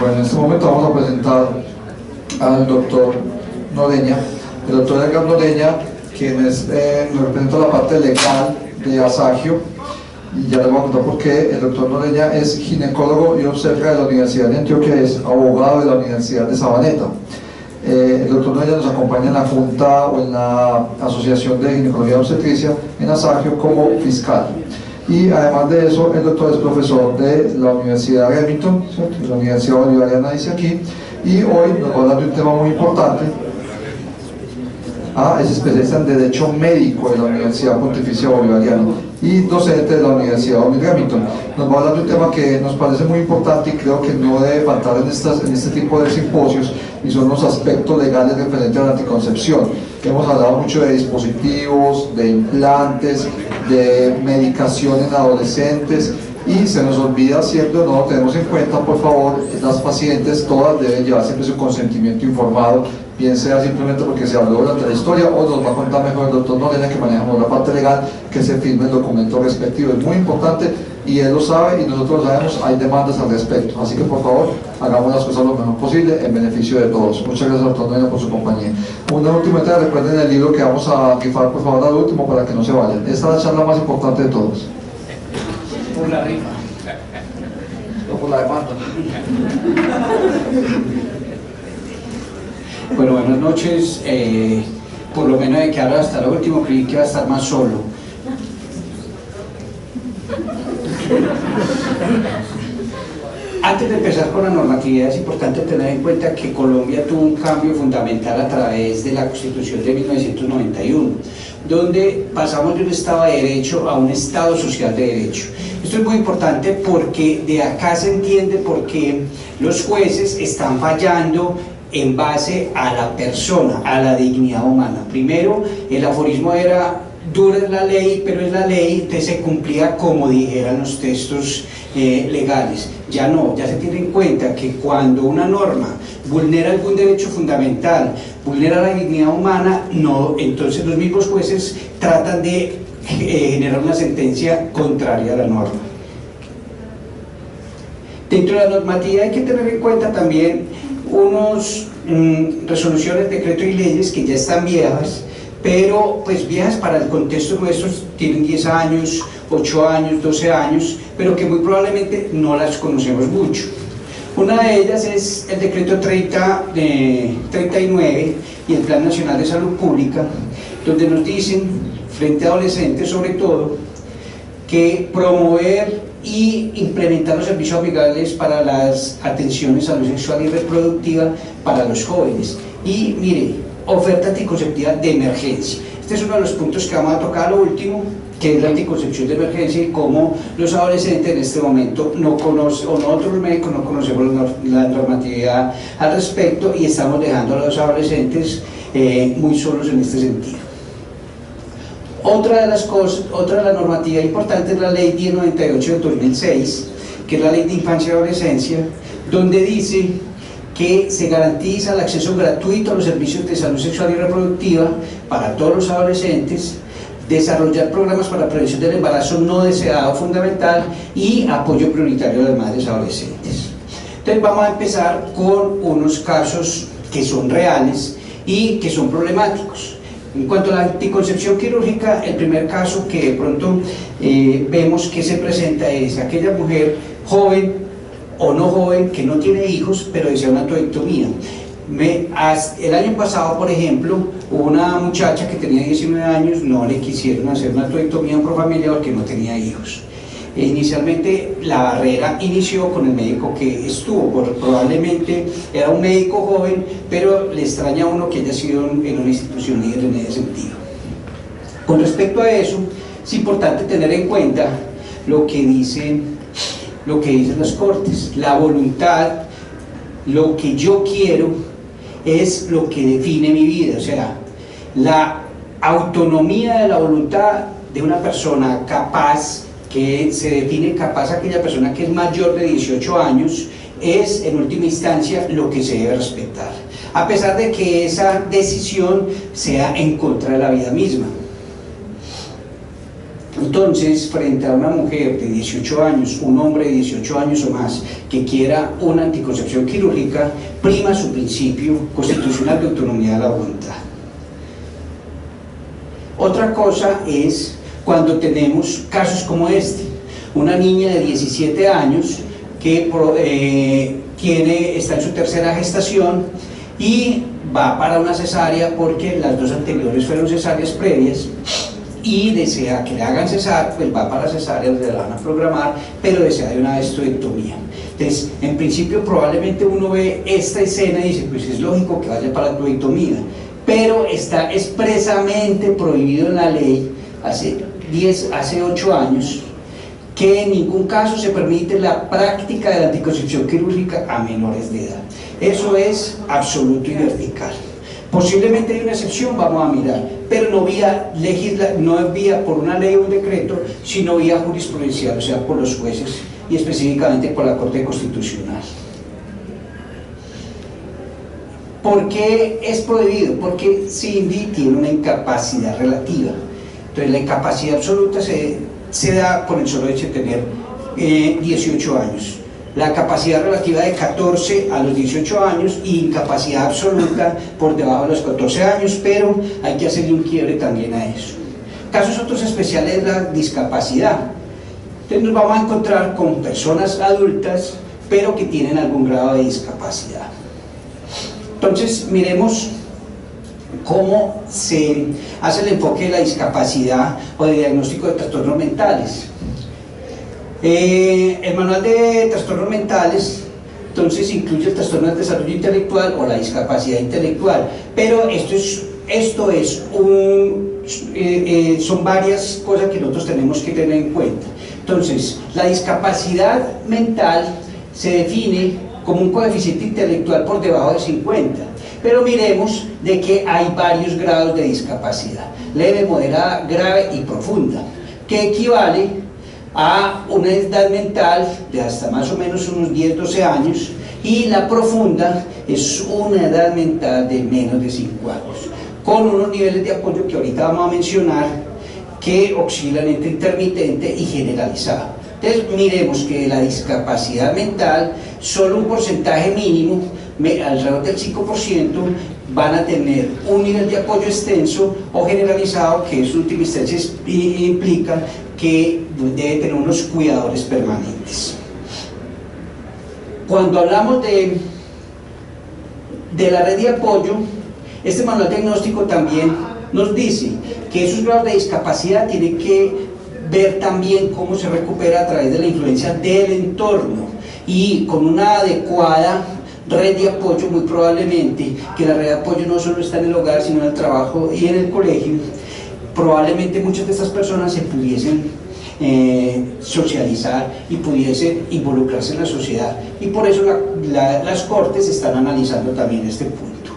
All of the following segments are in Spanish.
Bueno, en este momento vamos a presentar al doctor Noreña. El doctor Edgar Noreña, quien nos representa la parte legal de Asagio, y ya les voy a contar por qué. El doctor Noreña es ginecólogo y obstetra de la Universidad de Antioquia, es abogado de la Universidad de Sabaneta. El doctor Noreña nos acompaña en la Junta o en la Asociación de Ginecología y Obstetricia en Asagio como fiscal. Y además de eso, el doctor es profesor de la Universidad de Remington, ¿cierto? La Universidad Bolivariana dice aquí, y hoy nos va a hablar de un tema muy importante. Es especialista en Derecho Médico de la Universidad Pontificia Bolivariana y docente de la Universidad de Remington. Nos va a hablar de un tema que nos parece muy importante y creo que no debe faltar en este tipo de simposios, y son los aspectos legales referentes a la anticoncepción. Hemos hablado mucho de dispositivos, de implantes, de medicación en adolescentes, y se nos olvida siempre, no lo tenemos en cuenta. Por favor, las pacientes todas deben llevar siempre su consentimiento informado, bien sea simplemente porque se habló durante la historia, o nos va a contar mejor el doctor Noreña, que manejamos la parte legal, que se firme el documento respectivo. Es muy importante y él lo sabe y nosotros lo sabemos, hay demandas al respecto, así que por favor hagamos las cosas lo mejor posible en beneficio de todos. Muchas gracias, doctor Noreña, por su compañía. Una última entrega, recuerden el libro que vamos a rifar, por favor, al último, para que no se vayan. Esta es la charla más importante de todos. Por la rifa. O por la demanda. Bueno, buenas noches. Por lo menos de que ahora hasta lo último creí que iba a estar más solo. Antes de empezar con la normatividad, es importante tener en cuenta que Colombia tuvo un cambio fundamental a través de la Constitución de 1991, donde pasamos de un Estado de Derecho a un Estado social de Derecho. Esto es muy importante porque de acá se entiende por qué los jueces están fallando en base a la persona, a la dignidad humana. Primero, el aforismo era: dura es la ley, pero es la ley, entonces se cumplía como dijeran los textos legales. Ya no, ya se tiene en cuenta que cuando una norma vulnera algún derecho fundamental, vulnera la dignidad humana, no, entonces los mismos jueces tratan de generar una sentencia contraria a la norma. Dentro de la normativa hay que tener en cuenta también unos resoluciones, decretos y leyes que ya están viejas, pero pues viejas para el contexto nuestro, tienen 10 años, 8 años, 12 años, pero que muy probablemente no las conocemos mucho. Una de ellas es el decreto 39 y el Plan Nacional de Salud Pública, donde nos dicen, frente a adolescentes sobre todo, que promover y implementar los servicios amigables para las atenciones a salud sexual y reproductiva para los jóvenes. Y mire, oferta anticonceptiva de emergencia. Este es uno de los puntos que vamos a tocar a lo último, que es la anticoncepción de emergencia, y cómo los adolescentes en este momento no conocen, o nosotros los médicos no conocemos la normatividad al respecto, y estamos dejando a los adolescentes muy solos en este sentido. Otra de las normativas importantes es la Ley 1098 del 2006, que es la Ley de Infancia y Adolescencia, donde dice que se garantiza el acceso gratuito a los servicios de salud sexual y reproductiva para todos los adolescentes, desarrollar programas para la prevención del embarazo no deseado fundamental y apoyo prioritario a las madres adolescentes. Entonces vamos a empezar con unos casos que son reales y que son problemáticos. En cuanto a la anticoncepción quirúrgica, el primer caso que de pronto vemos que se presenta es aquella mujer joven o no joven que no tiene hijos pero desea una atoectomía. El año pasado, por ejemplo, una muchacha que tenía 19 años, no le quisieron hacer una atoectomía en profamilia porque no tenía hijos. Inicialmente la barrera inició con el médico que estuvo, probablemente era un médico joven, pero le extraña a uno que haya sido en una institución líder en ese sentido. Con respecto a eso, es importante tener en cuenta lo que dicen las cortes. La voluntad, lo que yo quiero, es lo que define mi vida. O sea, la autonomía de la voluntad de una persona capaz, que se define capaz aquella persona que es mayor de 18 años, es en última instancia lo que se debe respetar, a pesar de que esa decisión sea en contra de la vida misma. Entonces, frente a una mujer de 18 años, un hombre de 18 años o más que quiera una anticoncepción quirúrgica, prima su principio constitucional de autonomía de la voluntad. Otra cosa es cuando tenemos casos como este, una niña de 17 años que está en su tercera gestación y va para una cesárea porque las dos anteriores fueron cesáreas previas y desea que le hagan cesárea, pues va para cesárea, le la van a programar, pero desea de una estectomía. Entonces, en principio probablemente uno ve esta escena y dice, pues es lógico que vaya para la estectomía, pero está expresamente prohibido en la ley hace 8 años que en ningún caso se permite la práctica de la anticoncepción quirúrgica a menores de edad. Eso es absoluto y vertical. Posiblemente hay una excepción, vamos a mirar, pero no vía por una ley o un decreto, sino vía jurisprudencial, o sea, por los jueces y específicamente por la Corte Constitucional. ¿Por qué es prohibido? Porque Cindy tiene una incapacidad relativa. Entonces la incapacidad absoluta se da por el solo hecho de tener 18 años. La capacidad relativa de 14 a los 18 años y incapacidad absoluta por debajo de los 14 años, pero hay que hacerle un quiebre también a eso. Casos otros especiales de la discapacidad. Entonces nos vamos a encontrar con personas adultas, pero que tienen algún grado de discapacidad. Entonces miremos cómo se hace el enfoque de la discapacidad o de diagnóstico de trastornos mentales. El manual de trastornos mentales entonces incluye el trastorno del desarrollo intelectual o la discapacidad intelectual, pero son varias cosas que nosotros tenemos que tener en cuenta. Entonces, la discapacidad mental se define como un coeficiente intelectual por debajo de 50, pero miremos de que hay varios grados de discapacidad: leve, moderada, grave y profunda, que equivale a una edad mental de hasta más o menos unos 10-12 años, y la profunda es una edad mental de menos de 5 años, con unos niveles de apoyo que ahorita vamos a mencionar, que oscilan entre intermitente y generalizado. Entonces miremos que la discapacidad mental, solo un porcentaje mínimo, alrededor del 5%, van a tener un nivel de apoyo extenso o generalizado, que en última instancia implica que debe tener unos cuidadores permanentes. Cuando hablamos de la red de apoyo, este manual diagnóstico también nos dice que esos grados de discapacidad tienen que ver también cómo se recupera a través de la influencia del entorno, y con una adecuada red de apoyo, muy probablemente que la red de apoyo no solo está en el hogar, sino en el trabajo y en el colegio, probablemente muchas de estas personas se pudiesen socializar y pudiesen involucrarse en la sociedad, y por eso las Cortes están analizando también este punto.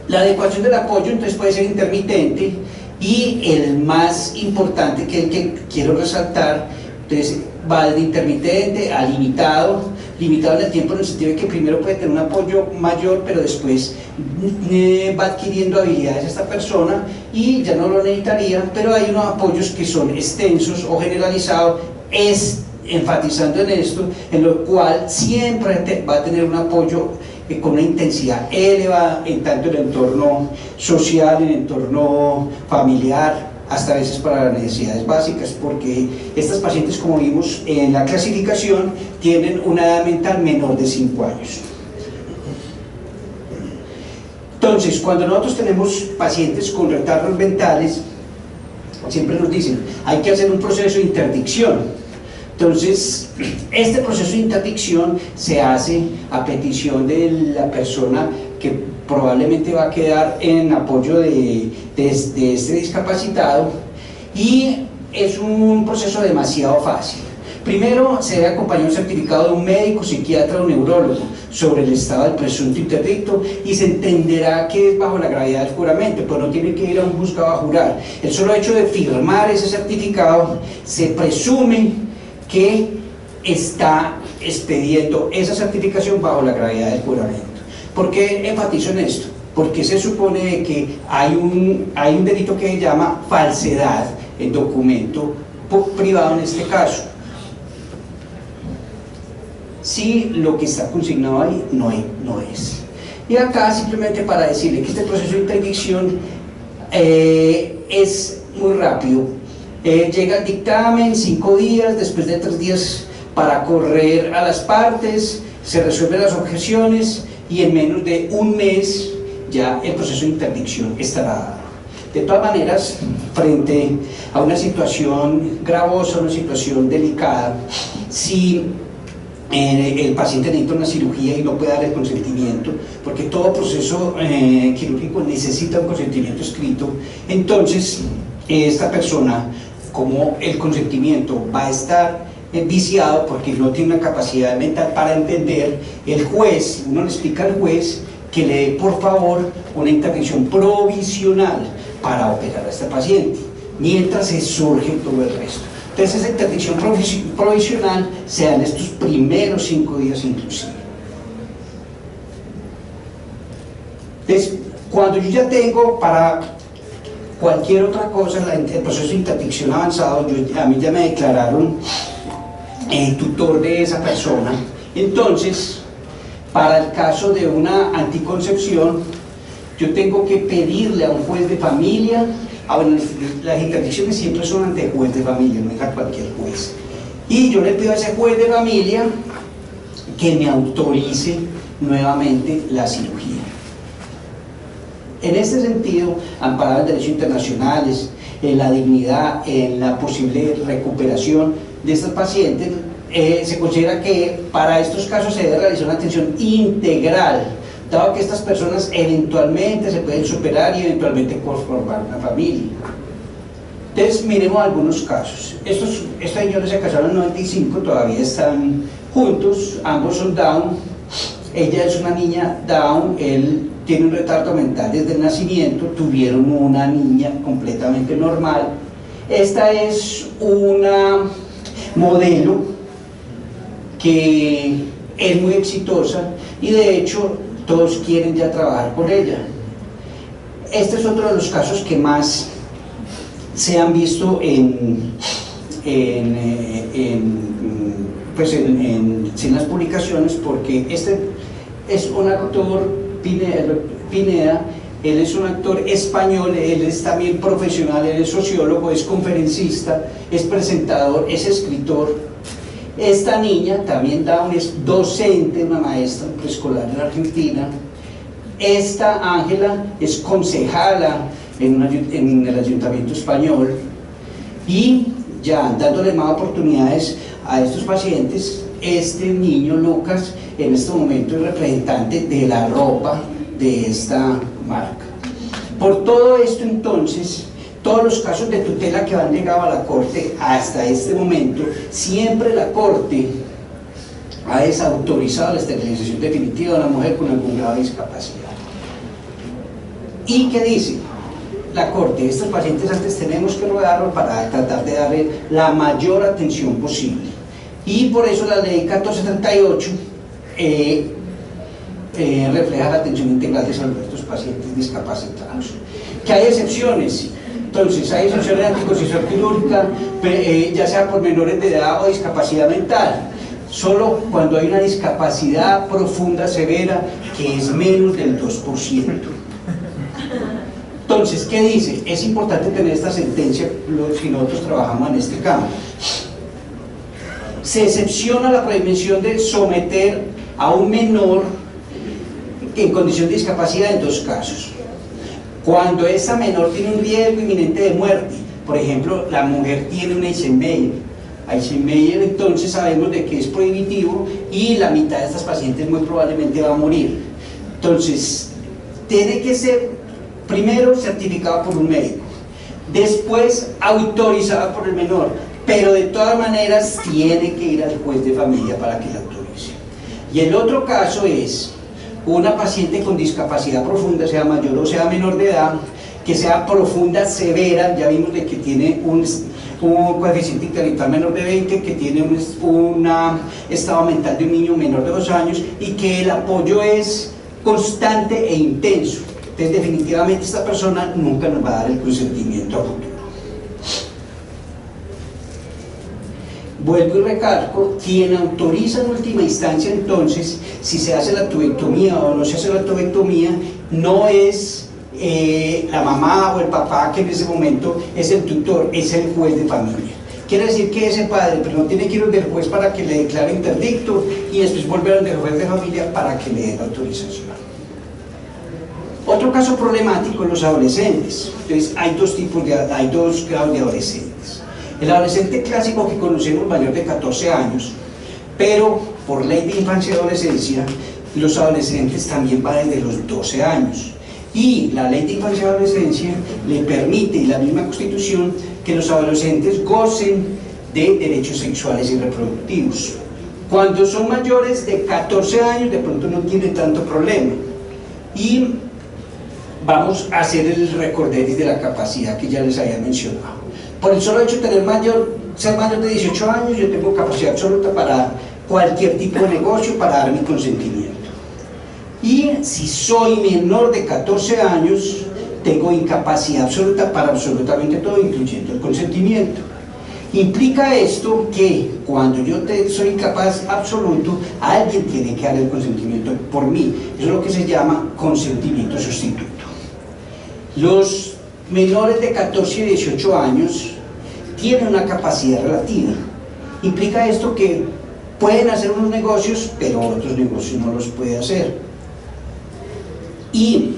La adecuación del apoyo entonces puede ser intermitente, y el más importante, que quiero resaltar, entonces va de intermitente a limitado en el tiempo, en el sentido de que primero puede tener un apoyo mayor, pero después va adquiriendo habilidades esta persona y ya no lo necesitaría, pero hay unos apoyos que son extensos o generalizados, enfatizando en esto, en lo cual siempre va a tener un apoyo con una intensidad elevada, en tanto en el entorno social, en el entorno familiar, hasta a veces para las necesidades básicas, porque estas pacientes, como vimos en la clasificación, tienen una edad mental menor de 5 años. Entonces, cuando nosotros tenemos pacientes con retardos mentales, siempre nos dicen, hay que hacer un proceso de interdicción. Entonces, este proceso de interdicción se hace a petición de la persona que probablemente va a quedar en apoyo de este discapacitado, y es un proceso demasiado fácil. Primero se debe acompañar un certificado de un médico, psiquiatra o neurólogo sobre el estado del presunto interdicto, y se entenderá que es bajo la gravedad del juramento, pues no tiene que ir a un juzgado a jurar. El solo hecho de firmar ese certificado se presume que está expediendo esa certificación bajo la gravedad del juramento. ¿Por qué enfatizo en esto? Porque se supone que hay un delito que se llama falsedad documento privado en este caso. Si lo que está consignado ahí no es. Y acá simplemente para decirle que este proceso de interdicción es muy rápido. Llega el dictamen, 5 días, después de 3 días para correr a las partes, se resuelven las objeciones y en menos de un mes ya el proceso de interdicción estará dado. De todas maneras, frente a una situación gravosa, una situación delicada, si el paciente necesita una cirugía y no puede dar el consentimiento, porque todo proceso quirúrgico necesita un consentimiento escrito, entonces esta persona, como el consentimiento va a estar viciado porque no tiene una capacidad mental para entender, el juez, uno le explica al juez que le dé por favor una intervención provisional para operar a este paciente, mientras se surge todo el resto. Entonces esa interdicción provisional se da en estos primeros 5 días inclusive. Entonces, cuando yo ya tengo para cualquier otra cosa el proceso de interdicción avanzado, a mí ya me declararon tutor de esa persona, entonces para el caso de una anticoncepción yo tengo que pedirle a un juez de familia. Bueno, las interdicciones siempre son ante juez de familia, no es a cualquier juez, y yo le pido a ese juez de familia que me autorice nuevamente la cirugía. En este sentido, amparado en derechos internacionales, en la dignidad, en la posible recuperación de estos pacientes, se considera que para estos casos se debe realizar una atención integral, dado que estas personas eventualmente se pueden superar y eventualmente conformar una familia. Entonces miremos algunos casos. Estos señores se casaron en el 95, todavía están juntos, ambos son Down, ella es una niña Down, él tiene un retardo mental desde el nacimiento, tuvieron una niña completamente normal. Esta es una modelo que es muy exitosa y de hecho todos quieren ya trabajar con ella. Este es otro de los casos que más se han visto en las publicaciones, porque este es un actor, Pineda, él es un actor español, él es también profesional, él es sociólogo, es conferencista, es presentador, es escritor. Esta niña, también Down, es docente, una maestra preescolar en Argentina. Esta Ángela es concejala en el Ayuntamiento español, y ya dándole más oportunidades a estos pacientes, este niño Lucas en este momento es representante de la ropa de esta marca. Por todo esto entonces, todos los casos de tutela que han llegado a la Corte hasta este momento, siempre la Corte ha desautorizado la esterilización definitiva de una mujer con algún grado de discapacidad. ¿Y qué dice la Corte? Estos pacientes antes tenemos que rodearlos para tratar de darle la mayor atención posible. Y por eso la ley 1438 refleja la atención integral de salud de estos pacientes discapacitados. ¿Que hay excepciones? Sí. Entonces, hay excepciones de anticoncepción quirúrgica, ya sea por menores de edad o discapacidad mental, solo cuando hay una discapacidad profunda, severa, que es menos del 2%. Entonces, ¿qué dice? Es importante tener esta sentencia si nosotros trabajamos en este campo. Se excepciona la prohibición de someter a un menor en condición de discapacidad en 2 casos. Cuando esa menor tiene un riesgo inminente de muerte, por ejemplo, la mujer tiene un Eisenmenger, entonces sabemos de que es prohibitivo y la mitad de estas pacientes muy probablemente va a morir. Entonces, tiene que ser primero certificado por un médico, después autorizado por el menor, pero de todas maneras tiene que ir al juez de familia para que la autorice. Y el otro caso es una paciente con discapacidad profunda, sea mayor o sea menor de edad, que sea profunda, severa, ya vimos de que tiene un coeficiente intelectual menor de 20, que tiene un estado mental de un niño menor de 2 años y que el apoyo es constante e intenso. Entonces definitivamente esta persona nunca nos va a dar el consentimiento a futuro. Vuelvo y recalco, quien autoriza en última instancia entonces si se hace la tubectomía o no se hace la tubectomía no es la mamá o el papá, que en ese momento es el tutor, es el juez de familia. Quiere decir que ese padre primero tiene que ir donde el juez para que le declare interdicto y después volver donde el juez de familia para que le dé la autorización. Otro caso problemático, los adolescentes. Entonces hay dos grados de adolescentes. El adolescente clásico que conocemos, mayor de 14 años, pero por ley de infancia y adolescencia, los adolescentes también van desde los 12 años. Y la ley de infancia y adolescencia le permite, y la misma Constitución, que los adolescentes gocen de derechos sexuales y reproductivos. Cuando son mayores de 14 años, de pronto no tienen tanto problema. Y vamos a hacer el recorderis de la capacidad que ya les había mencionado. Por el solo hecho de ser mayor de 18 años, yo tengo capacidad absoluta para cualquier tipo de negocio, para dar mi consentimiento. Y si soy menor de 14 años, tengo incapacidad absoluta para absolutamente todo, incluyendo el consentimiento. Implica esto que cuando yo soy incapaz absoluto, alguien tiene que dar el consentimiento por mí. Eso es lo que se llama consentimiento sustituto. Los menores de 14 y 18 años tienen una capacidad relativa. Implica esto que pueden hacer unos negocios, pero otros negocios no los puede hacer. Y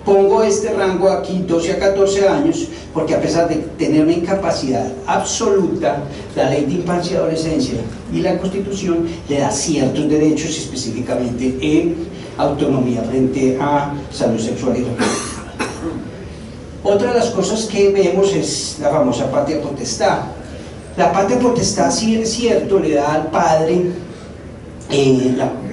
pongo este rango aquí, 12 a 14 años, porque a pesar de tener una incapacidad absoluta, la ley de infancia y adolescencia y la Constitución le da ciertos derechos, específicamente en autonomía frente a salud sexual y reproductiva. Otra de las cosas que vemos es la famosa patria potestad. La patria potestad, sí es cierto, le da al padre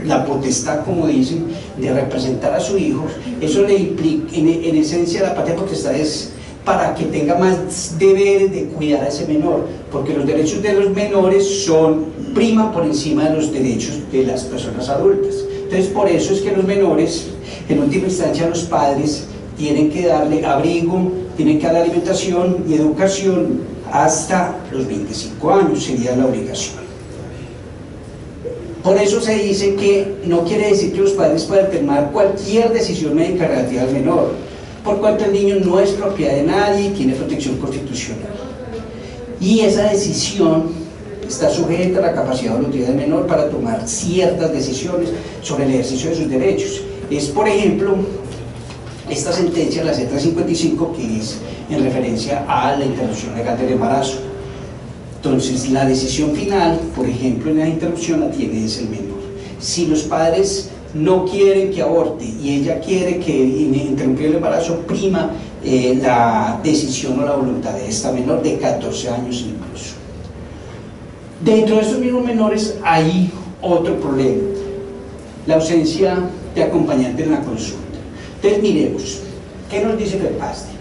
la potestad, como dicen, de representar a su hijo. Eso le implica, en esencia, la patria potestad es para que tenga más deberes de cuidar a ese menor, porque los derechos de los menores priman por encima de los derechos de las personas adultas. Entonces, por eso es que los menores, en última instancia, los padres tienen que darle abrigo, tienen que dar alimentación y educación hasta los 25 años, sería la obligación. Por eso se dice que no quiere decir que los padres puedan tomar cualquier decisión médica relativa al menor, por cuanto el niño no es propiedad de nadie y tiene protección constitucional. Y esa decisión está sujeta a la capacidad voluntariedad del menor para tomar ciertas decisiones sobre el ejercicio de sus derechos. Es, por ejemplo, esta sentencia, la C355, que es en referencia a la interrupción legal del embarazo. Entonces, la decisión final, por ejemplo, en la interrupción la tiene es el menor. Si los padres no quieren que aborte y ella quiere que interrumpir el embarazo, prima la decisión o la voluntad de esta menor de 14 años incluso. Dentro de estos mismos menores hay otro problema, la ausencia de acompañante en la consulta. Entonces miremos, ¿qué nos dice FEPASDE?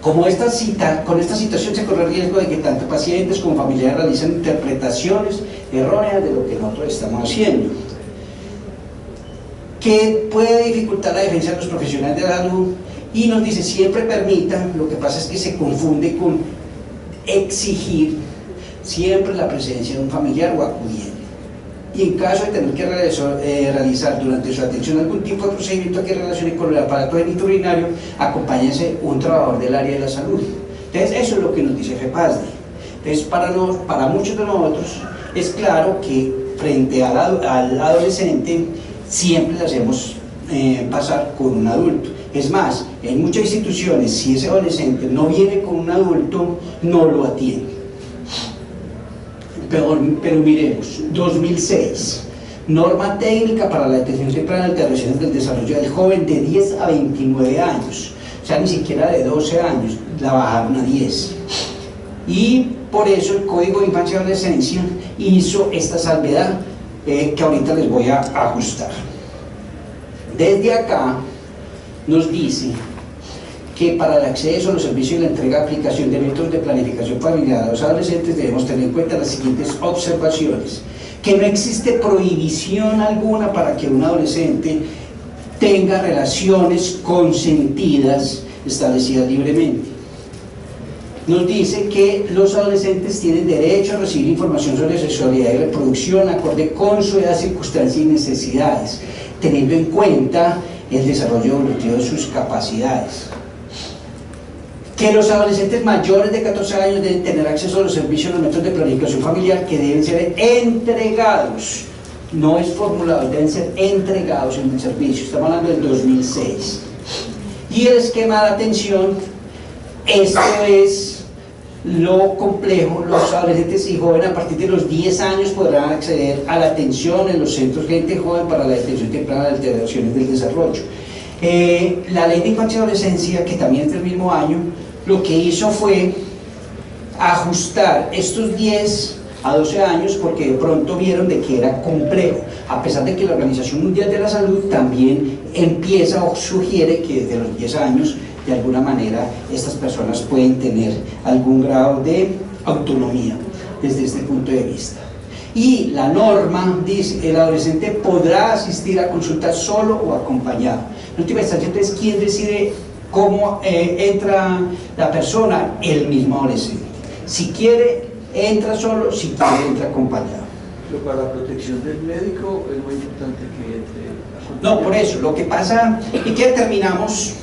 Con esta situación se corre el riesgo de que tanto pacientes como familiares realicen interpretaciones erróneas de lo que nosotros estamos haciendo, que puede dificultar la defensa de los profesionales de la salud, y nos dice siempre permitan, lo que pasa es que se confunde con exigir siempre la presencia de un familiar o acudiente. Y en caso de tener que realizar durante su atención algún tipo de procedimiento que relacione con el aparato genitourinario, acompáñense un trabajador del área de la salud. Entonces, eso es lo que nos dice FEPASDE. Entonces, para muchos de nosotros es claro que frente al adolescente siempre le hacemos pasar con un adulto. Es más, en muchas instituciones, si ese adolescente no viene con un adulto, no lo atiende. Pero miremos, 2006, norma técnica para la detección temprana de alteraciones del desarrollo del joven de 10 a 29 años, o sea, ni siquiera de 12 años, la bajaron a 10. Y por eso el Código de Infancia y Adolescencia hizo esta salvedad que ahorita les voy a ajustar. Desde acá nos dice que para el acceso a los servicios y la entrega de aplicación de métodos de planificación familiar a los adolescentes debemos tener en cuenta las siguientes observaciones: que no existe prohibición alguna para que un adolescente tenga relaciones consentidas establecidas libremente. nos dice que los adolescentes tienen derecho a recibir información sobre sexualidad y reproducción acorde con su edad, circunstancias y necesidades, teniendo en cuenta el desarrollo evolutivo de sus capacidades. Que los adolescentes mayores de 14 años deben tener acceso a los servicios, los métodos de planificación familiar que deben ser entregados, no es formulado, deben ser entregados en el servicio, estamos hablando del 2006. Y el esquema de atención, esto es lo complejo. Los adolescentes y jóvenes a partir de los 10 años podrán acceder a la atención en los centros de gente joven para la detención temprana de alteraciones del desarrollo. La ley de infancia y adolescencia, que también es del mismo año, lo que hizo fue ajustar estos 10 a 12 años porque de pronto vieron de que era complejo, a pesar de que la Organización Mundial de la Salud también empieza o sugiere que desde los 10 años de alguna manera estas personas pueden tener algún grado de autonomía desde este punto de vista. Y la norma dice el adolescente podrá asistir a consultas solo o acompañado. En última instancia, entonces, ¿quién decide cómo entra la persona? El mismo adolescente. Si quiere, entra solo, si quiere, entra acompañado. Pero para la protección del médico es muy importante que entre. No, por eso, lo que pasa, y que determinamos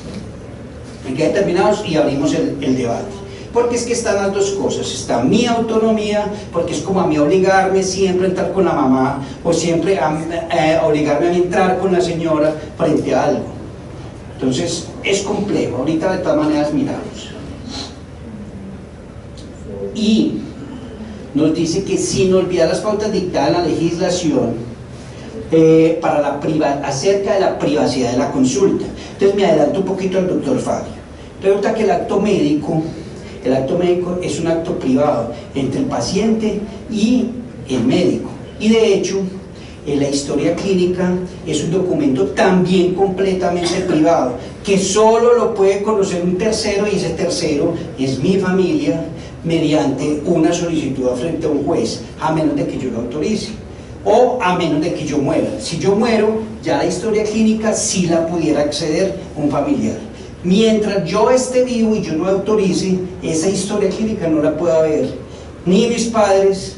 y abrimos el debate. Porque es que están las dos cosas, está mi autonomía, porque es como a mí obligarme siempre a entrar con la mamá, o siempre obligarme a entrar con la señora frente a algo. Entonces, es complejo, ahorita de todas maneras miramos. Y nos dice que sin olvidar las pautas dictadas en la legislación, acerca de la privacidad de la consulta. Entonces me adelanto un poquito al doctor Fabio. Resulta que el acto médico es un acto privado entre el paciente y el médico, y de hecho la historia clínica es un documento también completamente privado, que solo lo puede conocer un tercero, y ese tercero es mi familia, mediante una solicitud frente a un juez, a menos de que yo lo autorice, o a menos de que yo muera. Si yo muero, ya la historia clínica sí la pudiera acceder un familiar. Mientras yo esté vivo y yo no autorice, esa historia clínica no la pueda ver ni mis padres,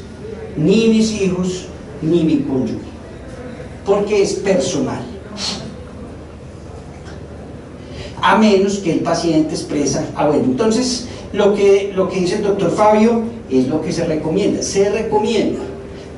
ni mis hijos, ni mi cónyuge, porque es personal. A menos que el paciente expresa, bueno, entonces lo que dice el doctor Fabio es lo que se recomienda. Se recomienda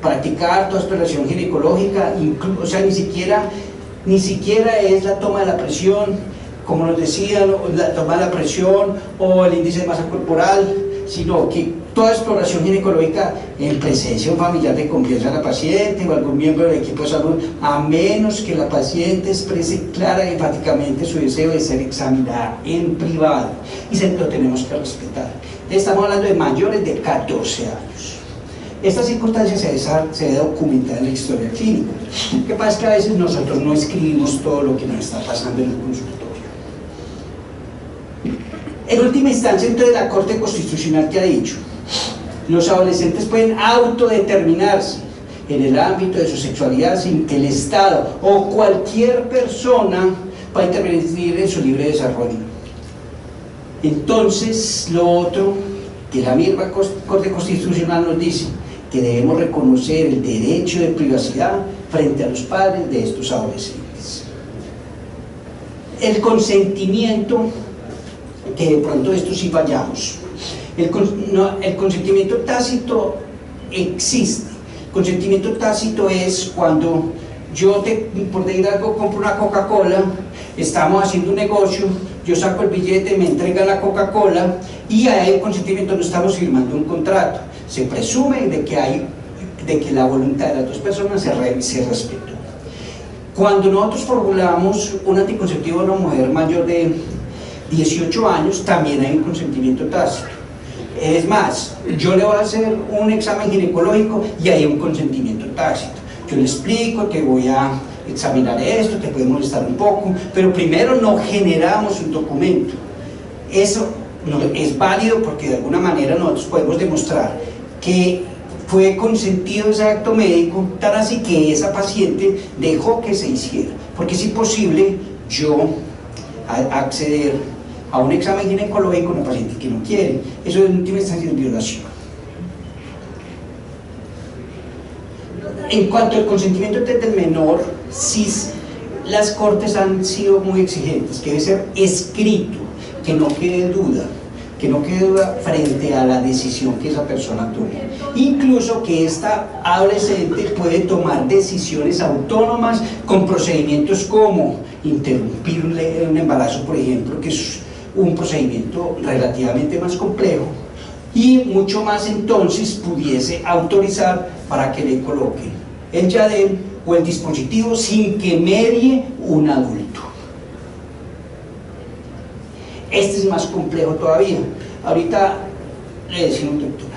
practicar toda exploración ginecológica, o sea, ni siquiera es la toma de la presión, como nos decían, la toma de la presión o el índice de masa corporal, sino que toda exploración ginecológica en presencia de un familiar de confianza de la paciente o algún miembro del equipo de salud, a menos que la paciente exprese clara y enfáticamente su deseo de ser examinada en privado, y lo tenemos que respetar. Estamos hablando de mayores de 14 años. Esta circunstancia se debe documentar en la historia clínica. Lo que pasa es que a veces nosotros no escribimos todo lo que nos está pasando en el consultorio. En última instancia, entonces, la Corte Constitucional, ¿qué ha dicho? Los adolescentes pueden autodeterminarse en el ámbito de su sexualidad sin que el Estado o cualquier persona pueda intervenir en su libre desarrollo. Entonces, lo otro que la misma Corte Constitucional nos dice, que debemos reconocer el derecho de privacidad frente a los padres de estos adolescentes. El consentimiento, que de pronto esto sí fallamos. El consentimiento tácito existe. El consentimiento tácito es cuando yo, por decir algo, compro una Coca-Cola, estamos haciendo un negocio, yo saco el billete, me entrega la Coca-Cola, y hay un consentimiento, no estamos firmando un contrato. Se presume de que la voluntad de las dos personas se respetó. Cuando nosotros formulamos un anticonceptivo a una mujer mayor de 18 años, también hay un consentimiento tácito. Es más, yo le voy a hacer un examen ginecológico y hay un consentimiento tácito. Yo le explico que voy a examinar esto, te puede molestar un poco, pero primero no generamos un documento. Eso no es válido porque de alguna manera nosotros podemos demostrar que fue consentido ese acto médico, tan así que esa paciente dejó que se hiciera, porque es imposible yo acceder a un examen ginecológico a una paciente que no quiere. Eso en última instancia es violación. En cuanto al consentimiento del menor, sí, las cortes han sido muy exigentes, que debe ser escrito, que no quede duda frente a la decisión que esa persona tome. Incluso que esta adolescente puede tomar decisiones autónomas con procedimientos como interrumpir un embarazo, por ejemplo, que es un procedimiento relativamente más complejo, y mucho más entonces pudiese autorizar para que le coloquen el Yadem o el dispositivo sin que medie un adulto. Este es más complejo todavía. Ahorita le decimos, doctora,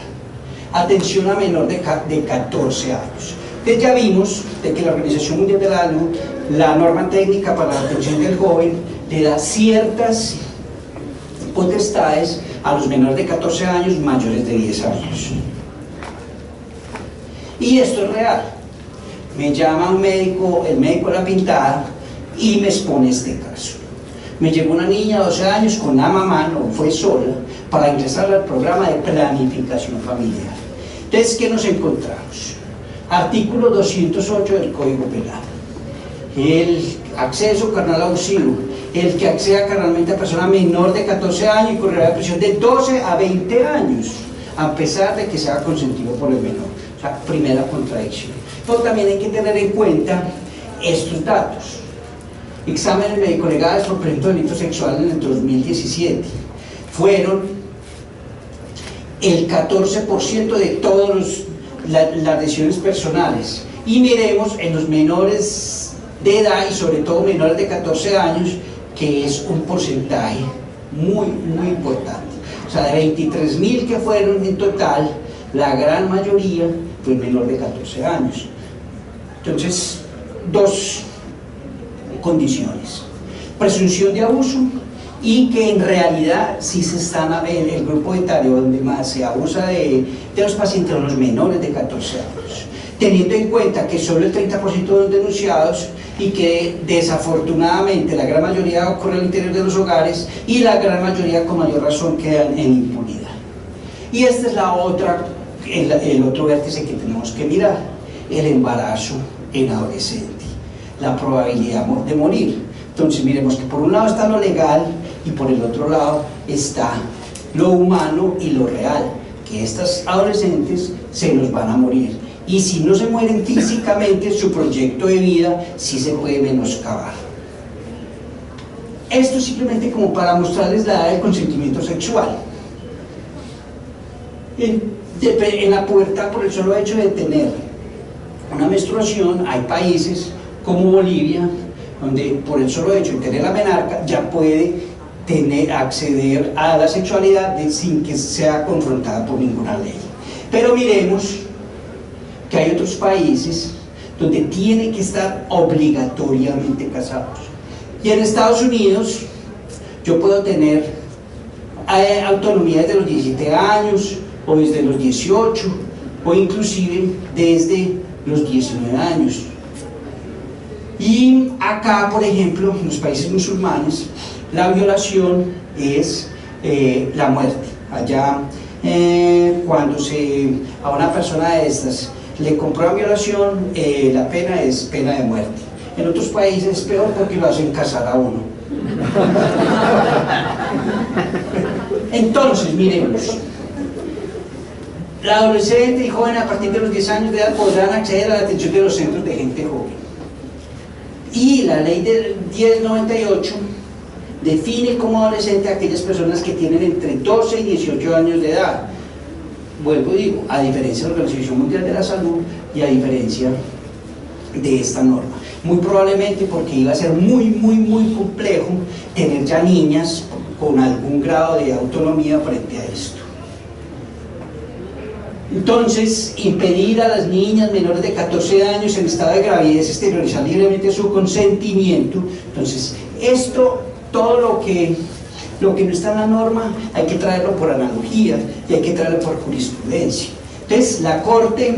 atención a menor de 14 años. Entonces ya vimos de que la Organización Mundial de la Salud, la norma técnica para la atención del joven, le da ciertas potestades a los menores de 14 años mayores de 10 años. Y esto es real. Me llama un médico, el médico de la pintada, y me expone este caso. Me llegó una niña de 12 años con la mamá, no fue sola, para ingresar al programa de planificación familiar. Entonces, ¿qué nos encontramos? Artículo 208 del Código Penal. El acceso carnal abusivo, el que acceda carnalmente a persona menor de 14 años y correrá de prisión de 12 a 20 años, a pesar de que sea consentido por el menor. O sea, primera contradicción. Pero también hay que tener en cuenta estos datos. Exámenes médico-legales por presunto delito sexual en el 2017 fueron el 14% de todas las lesiones personales, y miremos en los menores de edad y sobre todo menores de 14 años, que es un porcentaje muy importante. O sea, de 23.000 que fueron en total, la gran mayoría fue menor de 14 años. Entonces, dos condiciones: presunción de abuso, y que en realidad sí se están, el grupo etario donde más se abusa de los pacientes son los menores de 14 años, teniendo en cuenta que solo el 30% son denunciados y que desafortunadamente la gran mayoría ocurre al interior de los hogares, y la gran mayoría con mayor razón quedan en impunidad. Y esta es la otra, el otro vértice que tenemos que mirar: el embarazo en adolescente, la probabilidad de morir. Entonces miremos que por un lado está lo legal y por el otro lado está lo humano y lo real, que estas adolescentes se nos van a morir, y si no se mueren físicamente, su proyecto de vida sí se puede menoscabar. Esto simplemente como para mostrarles la edad del consentimiento sexual. En la pubertad, por el solo hecho de tener una menstruación, hay países como Bolivia, donde por el solo hecho de tener la menarca ya puede acceder a la sexualidad sin que sea confrontada por ninguna ley. Pero miremos que hay otros países donde tienen que estar obligatoriamente casados. Y en Estados Unidos yo puedo tener autonomía desde los 17 años, o desde los 18, o inclusive desde los 19 años. Y acá, por ejemplo, en los países musulmanes, la violación es la muerte. Allá, cuando a una persona de estas le comprueban violación, la pena es pena de muerte. En otros países es peor porque lo hacen casar a uno. Entonces, miremos. La adolescente y joven a partir de los 10 años de edad podrán acceder a la atención de los centros de gente joven. Y la ley del 1098 define como adolescente a aquellas personas que tienen entre 12 y 18 años de edad. Vuelvo y digo, a diferencia de la Organización Mundial de la Salud y a diferencia de esta norma. Muy probablemente porque iba a ser muy complejo tener ya niñas con algún grado de autonomía frente a esto. Entonces, impedir a las niñas menores de 14 años en estado de gravidez exteriorizar libremente su consentimiento. Entonces, esto, todo lo que no está en la norma, hay que traerlo por analogía y hay que traerlo por jurisprudencia. Entonces, la Corte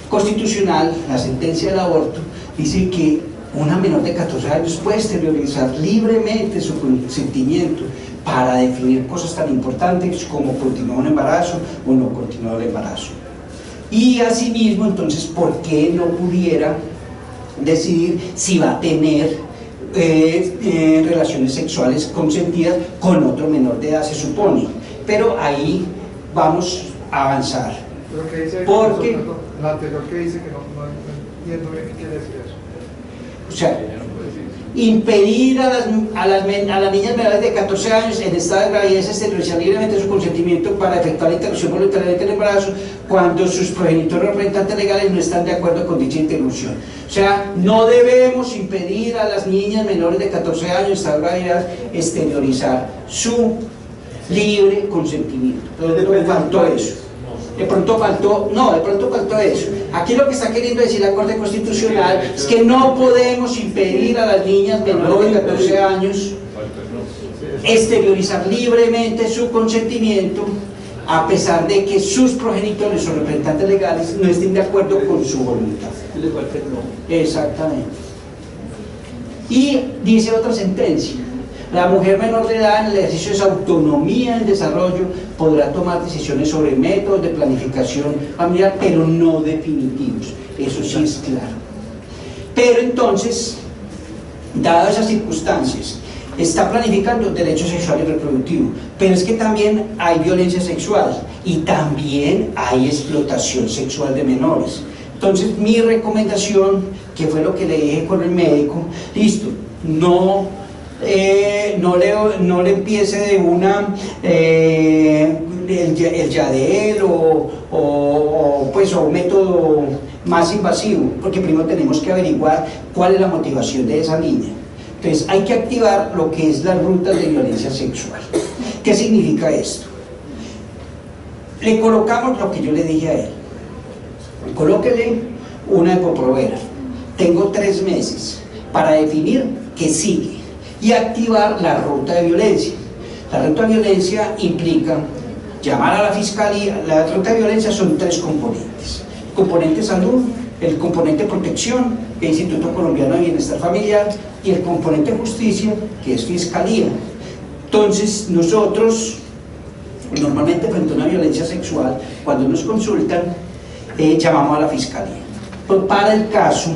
Constitucional, la sentencia del aborto, dice que una menor de 14 años puede exteriorizar libremente su consentimiento, para definir cosas tan importantes como continuar un embarazo o no continuar el embarazo. Y asimismo, entonces, ¿por qué no pudiera decidir si va a tener relaciones sexuales consentidas con otro menor de edad, se supone? Pero ahí vamos a avanzar. Pero que dice, porque la anterior que dice que no entiendo bien qué quiere decir eso. O sea, impedir a las niñas menores de 14 años en estado de gravidez exteriorizar libremente su consentimiento para efectuar la interrupción voluntaria del embarazo cuando sus progenitores o representantes legales no están de acuerdo con dicha interrupción. O sea, no debemos impedir a las niñas menores de 14 años en estado de gravidez exteriorizar su libre consentimiento. Pero faltó eso. De pronto faltó eso. Aquí lo que está queriendo decir la Corte Constitucional es que no podemos impedir a las niñas menores de 14 años exteriorizar libremente su consentimiento a pesar de que sus progenitores o representantes legales no estén de acuerdo con su voluntad. Exactamente. Y dice otra sentencia: la mujer menor de edad en el ejercicio de su autonomía en el desarrollo podrá tomar decisiones sobre métodos de planificación familiar, pero no definitivos. Eso sí es claro. Pero entonces, dadas esas circunstancias, está planificando derecho sexual y reproductivo, pero es que también hay violencia sexual y también hay explotación sexual de menores. Entonces, mi recomendación, que fue lo que le dije con el médico, listo, no le empiece de una el Yadel o un método más invasivo, porque primero tenemos que averiguar cuál es la motivación de esa niña. Entonces hay que activar lo que es las rutas de violencia sexual. ¿Qué significa esto? Le colocamos lo que yo le dije a él: colóquele una Depo-Provera, tengo 3 meses para definir qué sigue y activar la ruta de violencia. La ruta de violencia implica llamar a la fiscalía. La ruta de violencia son 3 componentes: el componente salud, el componente protección, que es Instituto Colombiano de Bienestar Familiar, y el componente justicia, que es fiscalía. Entonces nosotros normalmente frente a una violencia sexual, cuando nos consultan, llamamos a la fiscalía. Pero para el caso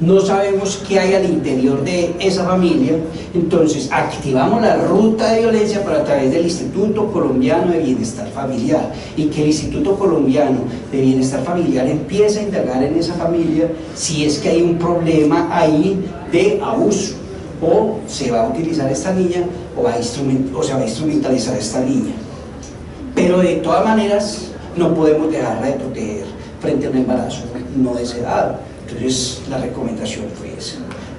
no sabemos qué hay al interior de esa familia, entonces activamos la ruta de violencia a través del Instituto Colombiano de Bienestar Familiar, y que el Instituto Colombiano de Bienestar Familiar empiece a indagar en esa familia si es que hay un problema ahí de abuso, o se va a utilizar esta niña o se va a instrumentalizar esta niña. Pero de todas maneras no podemos dejarla de proteger frente a un embarazo no deseado. Entonces la recomendación fue esa: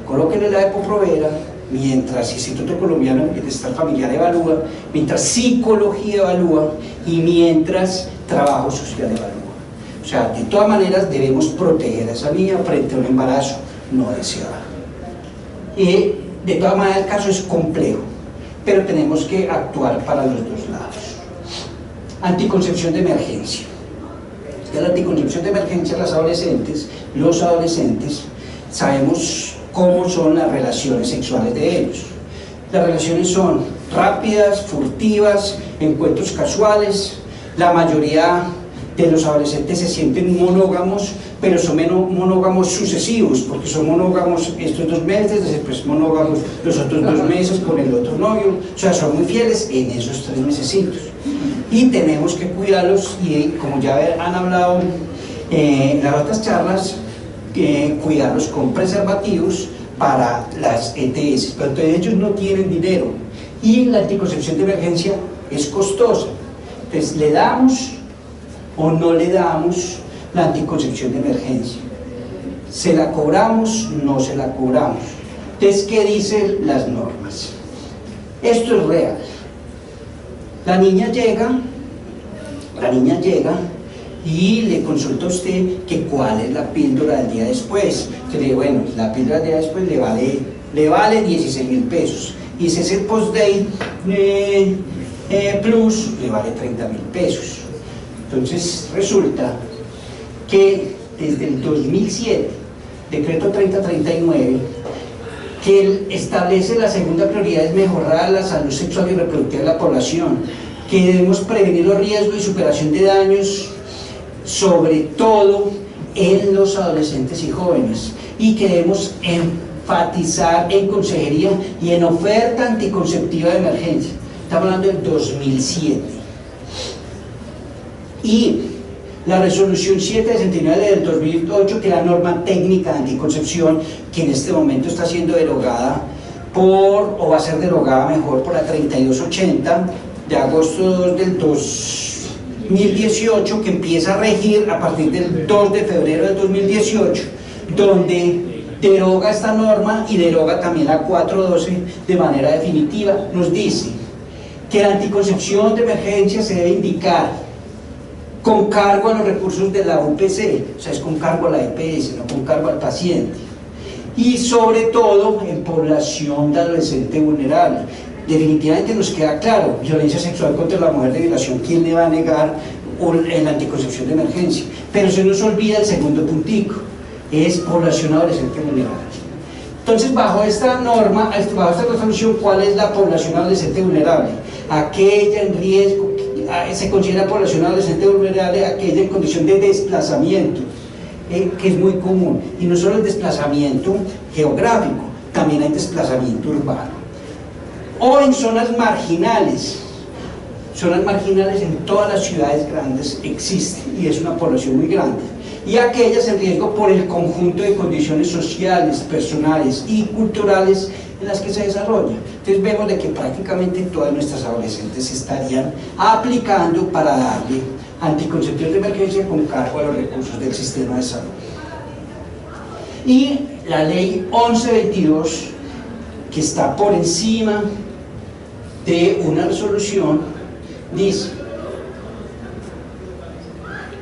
colóquenle la Depo-Provera mientras Instituto Colombiano de Bienestar Familiar evalúa, mientras psicología evalúa y mientras trabajo social evalúa. O sea, de todas maneras debemos proteger a esa niña frente a un embarazo no deseado. Y de todas maneras el caso es complejo, pero tenemos que actuar para los dos lados. Anticoncepción de emergencia. De la anticoncepción de emergencia, los adolescentes sabemos cómo son las relaciones sexuales de ellos. Las relaciones son rápidas, furtivas, encuentros casuales. La mayoría de los adolescentes se sienten monógamos, pero son monógamos sucesivos, porque son monógamos estos 2 meses, después monógamos los otros 2 meses con el otro novio. O sea, son muy fieles en esos 3 mesecitos. Y tenemos que cuidarlos, y como ya han hablado en las otras charlas, cuidarlos con preservativos para las ETS, pero entonces ellos no tienen dinero y la anticoncepción de emergencia es costosa. Entonces, ¿le damos o no le damos la anticoncepción de emergencia? ¿Se la cobramos? ¿No se la cobramos? Entonces, ¿qué dicen las normas? Esto es real. La niña llega y le consulta a usted que cuál es la píldora del día después. Usted le dice, bueno, la píldora del día después le vale 16.000 pesos, y si es el post-date plus, le vale 30.000 pesos. Entonces resulta que desde el 2007, decreto 3039, que establece la segunda prioridad es mejorar la salud sexual y reproductiva de la población, que debemos prevenir los riesgos y superación de daños, sobre todo en los adolescentes y jóvenes, y que debemos enfatizar en consejería y en oferta anticonceptiva de emergencia. Estamos hablando del 2007. Y la resolución 769 del 2008, que es la norma técnica de anticoncepción, que en este momento está siendo derogada o va a ser derogada mejor por la 3280 de agosto del 2018, que empieza a regir a partir del 2 de febrero del 2018, donde deroga esta norma y deroga también la 412 de manera definitiva. Nos dice que la anticoncepción de emergencia se debe indicar con cargo a los recursos de la UPC, o sea, es con cargo a la EPS, no con cargo al paciente, y sobre todo en población de adolescente vulnerable. Definitivamente nos queda claro, violencia sexual contra la mujer de violación, ¿quién le va a negar la anticoncepción de emergencia? Pero se nos olvida el segundo puntico, es población adolescente vulnerable. Entonces, bajo esta norma, bajo esta resolución, ¿cuál es la población adolescente vulnerable? Aquella en riesgo, se considera población adolescente vulnerable aquella en condición de desplazamiento, que es muy común, y no solo el desplazamiento geográfico, también hay desplazamiento urbano, o en zonas marginales. Zonas marginales en todas las ciudades grandes existen, y es una población muy grande, y aquellas en riesgo por el conjunto de condiciones sociales, personales y culturales en las que se desarrolla. Entonces vemos de que prácticamente todas nuestras adolescentes estarían aplicando para darle anticoncepción de emergencia con cargo a los recursos del sistema de salud. Y la ley 1122, que está por encima de una resolución, dice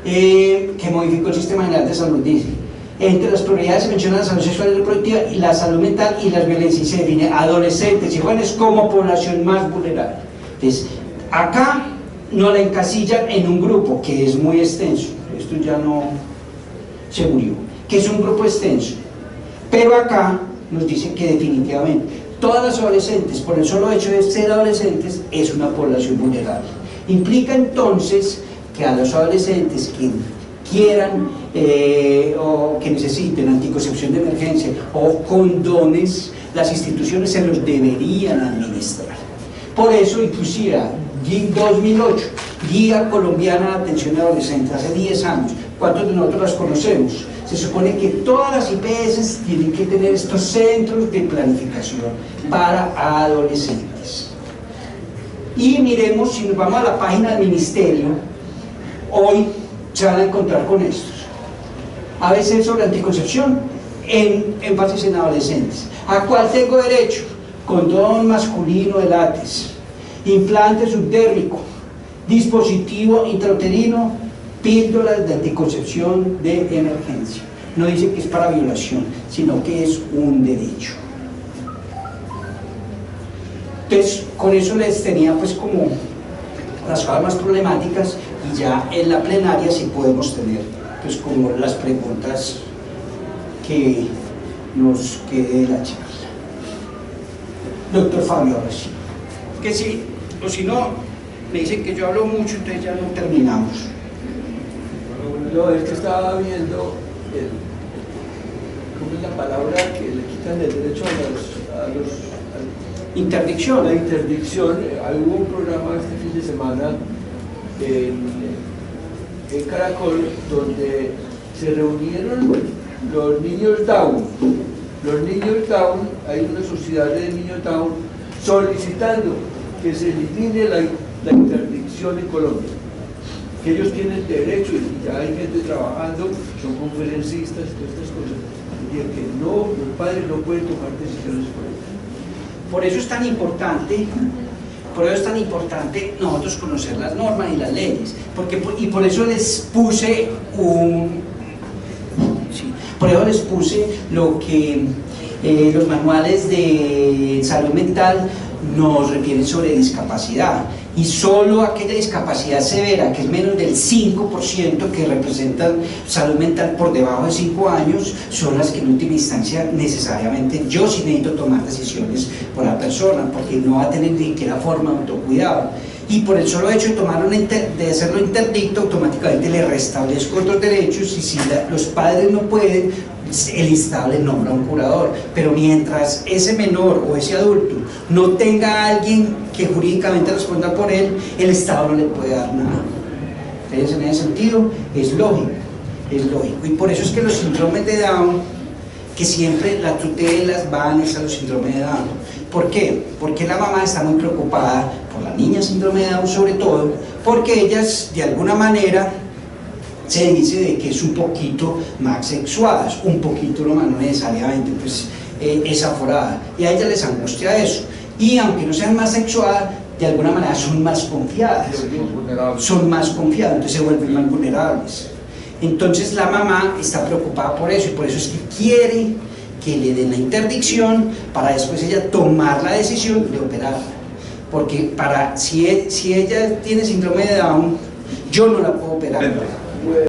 que modificó el sistema general de salud. Dice: entre las prioridades se menciona la salud sexual y reproductiva y la salud mental y las violencias, y se define adolescentes y jóvenes como población más vulnerable. Entonces, acá no la encasillan en un grupo que es muy extenso, esto ya no se murió, que es un grupo extenso, pero acá nos dicen que definitivamente todas las adolescentes, por el solo hecho de ser adolescentes, es una población vulnerable. Implica entonces que a los adolescentes que quieran o que necesiten anticoncepción de emergencia o condones, las instituciones se los deberían administrar. Por eso, inclusive, 2008, Guía Colombiana de Atención a Adolescentes, hace 10 años, ¿cuántos de nosotros las conocemos? Se supone que todas las IPS tienen que tener estos centros de planificación para adolescentes. Y miremos, si nos vamos a la página del ministerio, hoy se van a encontrar con estos. ABC sobre anticoncepción, énfasis en adolescentes. ¿A cuál tengo derecho? Condón masculino de látex, implante subdérmico, dispositivo intrauterino, píldoras de anticoncepción de emergencia. No dice que es para violación, sino que es un derecho. Entonces, con eso les tenía pues como las cosas más problemáticas, y ya en la plenaria sí podemos tener pues como las preguntas que nos quede de la charla. Doctor Fabio, ahora sí. Que sí, o si no, me dicen que yo hablo mucho, entonces ya no terminamos. No, es que estaba viendo ¿cómo es la palabra que le quitan el derecho a Interdicción. la interdicción? Hubo un programa este fin de semana en Caracol donde se reunieron los niños Down. Los niños Down, hay una sociedad de niños Down solicitando que se elimine la interdicción en Colombia, que ellos tienen derecho, y ya hay gente trabajando, son conferencistas y todas estas cosas, y que no, los padres no pueden tomar decisiones por ellos. Por eso es tan importante nosotros conocer las normas y las leyes, y por eso les puse lo que los manuales de salud mental nos refieren sobre discapacidad, y solo aquella discapacidad severa, que es menos del 5% que representan salud mental por debajo de 5 años, son las que en última instancia necesariamente yo sí necesito tomar decisiones por la persona, porque no va a tener ni siquiera forma de autocuidado. Y por el solo hecho de hacerlo interdicto, automáticamente le restablezco otros derechos, y si los padres no pueden, el Estado le nombra un curador. Pero mientras ese menor o ese adulto no tenga a alguien que jurídicamente responda por él, el Estado no le puede dar nada. Entonces, en ese sentido, es lógico. Y por eso es que los síndromes de Down, que siempre las tutelas van a los síndromes de Down. ¿Por qué? Porque la mamá está muy preocupada por la niña síndrome de Down, sobre todo, porque ellas, de alguna manera, se dice de que es un poquito más sexuadas, un poquito nomás, no necesariamente pues, es aforada, y a ellas les angustia eso, y aunque no sean más sexuadas, de alguna manera son más confiadas, entonces se vuelven más vulnerables. Entonces la mamá está preocupada por eso, y por eso es que quiere que le den la interdicción para después ella tomar la decisión de operarla, porque si ella tiene síndrome de Down, yo no la puedo operar.